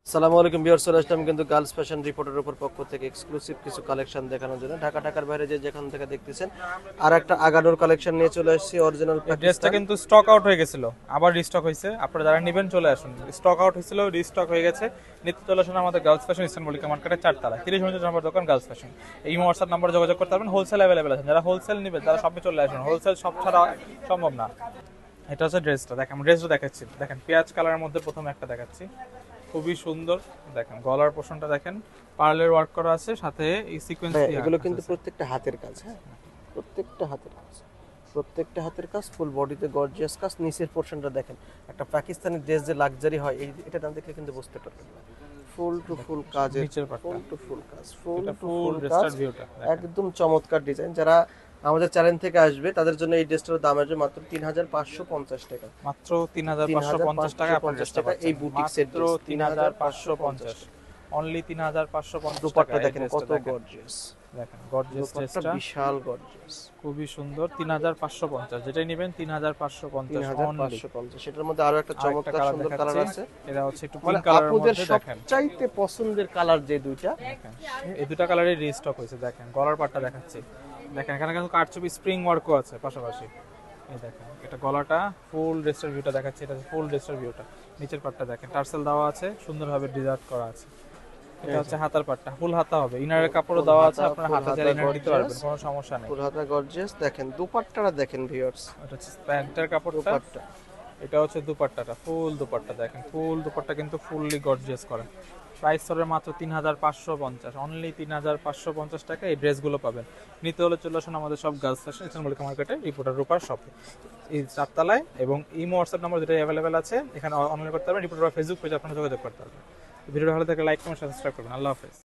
আসসালামু আলাইকুম ভিউয়ার্স, চলে আসলাম কিন্তু গার্লস ফ্যাশন রিপোর্টের উপর পক্ষ থেকে এক্সক্লুসিভ কিছু কালেকশন দেখানোর জন্য। ঢাকার বাইরে যে যেখান থেকে দেখতেছেন আর একটা আগানোর কালেকশন নিয়ে চলে আসছি। অরিজিনাল এই ড্রেসটা কিন্তু স্টক আউট হয়ে গেছিল, আবার রিস্টক হয়েছে। আপনারা যারা নেবেন চলে আসুন। স্টক আউট হয়েছিল, রিস্টক হয়ে গেছে। নিত্য চলে আসুন আমাদের গার্লস ফ্যাশন ইস্টার্ন মল্লিকা মার্কেটের 4 তলা 30 নম্বর দোকান গার্লস ফ্যাশন। এই হোয়াটসঅ্যাপ নাম্বারে যোগাযোগ করতে পারবেন। হোলসেল অ্যাভেলেবেল আছে, যারা হোলসেল নেবেন তারা শপে চলে আসুন। হোলসেল শপ ছাড়া সম্ভব না। এটা হচ্ছে ড্রেসটা, দেখেন ড্রেসটা দেখাচ্ছি। দেখেন পেঁয়াজ কালারের মধ্যে প্রথমে একটা দেখাচ্ছি, খুবই সুন্দর। দেখেন গলার পোর্শনটা দেখেন, পার্লের ওয়ার্ক করা আছে, সাথে এই সিকোয়েন্স দিয়ে এগুলো কিন্তু প্রত্যেকটা হাতের কাজ। হ্যাঁ, প্রত্যেকটা হাতের কাজ, প্রত্যেকটা হাতের কাজ, ফুল বডিতে গর্জিয়াস কাজ। নিচের পোর্শনটা দেখেন, একটা পাকিস্তানি ড্রেস যে লাক্সারি হয়, এটা দাম দেখলে কিন্তু বুঝতে পারবেন না। ফুল টু ফুল কাজের, ফুল টু ফুল কাজ, ফুল টু ফুল কাজ, একদম চমৎকার ডিজাইন। যারা আমাদের চ্যানেল থেকে আসবে তাদের জন্য এই ড্রেসটার দাম আসবে মাত্র 3550 টাকা। মাত্র 3550 টাকা আপনাদের টাকা। এই বুটিক সেট 3550, অনলি 3550 দুপাট্টা টাকা। দেখেন কত গর্জিয়াস, দেখেন গর্জিয়াস ড্রেসটা বিশাল গর্জিয়াস, খুবই সুন্দর। 3550, যেটাই নেবেন 3550 অনলি। 3550। সেটার মধ্যে আরো একটা চমৎকার সুন্দর কালার আছে। এটা হচ্ছে একটু মানে পিঙ্ক কালারের আপুদের মধ্যে। দেখেন সবচাইতে পছন্দের কালার যে দুইটা, দেখেন এই দুটো কালারের রিস্টক হয়েছে। দেখেন গলার পাটটা দেখাচ্ছি, দেখেন এখানে কিন্তু কারচুপি স্প্রিং ওয়ার্কও আছে পাশাপাশি। এই দেখেন এটা গলাটা, ফুল ড্রেসের ভিউটা দেখাচ্ছি। এটা ফুল ড্রেসের ভিউটা, নিচের পাটটা দেখেন টার্সেল দেওয়া আছে, সুন্দরভাবে ডিজাইন করা আছে। এটা হচ্ছে হাতার পাটটা, ফুল হাতা হবে। ইনারের কাপড়ও দেওয়া আছে, আপনারা হাতা চাইলে ইনার দিতে পারবেন, কোনো সমস্যা নেই। ফুল হাতা গর্জিয়াস। দেখেন দুপাট্টাটা দেখেন ভিউয়ার্স, এটা হচ্ছে প্যান্টের কাপড়টা, দুপাট্টা। এটা হচ্ছে দুপাট্টাটা, ফুল দুপাট্টা দেখেন, ফুল দুপাট্টা কিন্তু ফুললি গর্জিয়াস করা। প্রাইস ধরে মাত্র 3550, অনলি 3550 টাকা এই ড্রেসগুলো পাবেন। নিতে হলে চলে আসুন আমাদের সব গার্লস ফ্যাশন ইস্টার্ন মল্লিকা মার্কেটে রিপোর্টার রূপার শপে, এই 4 তলায়। এবং ইমো হোয়াটসঅ্যাপ নাম্বার যেটা অ্যাভেলেবেল আছে, এখানে অনলাইন করতে পারবেন। রিপোর্টার ফেসবুক পেজে আপনারা যোগাযোগ করতে পারবেন। ভিডিওটা ভালো থাকলে লাইক কমেন্ট সাবস্ক্রাইব করবেন। আল্লাহ হাফেজ।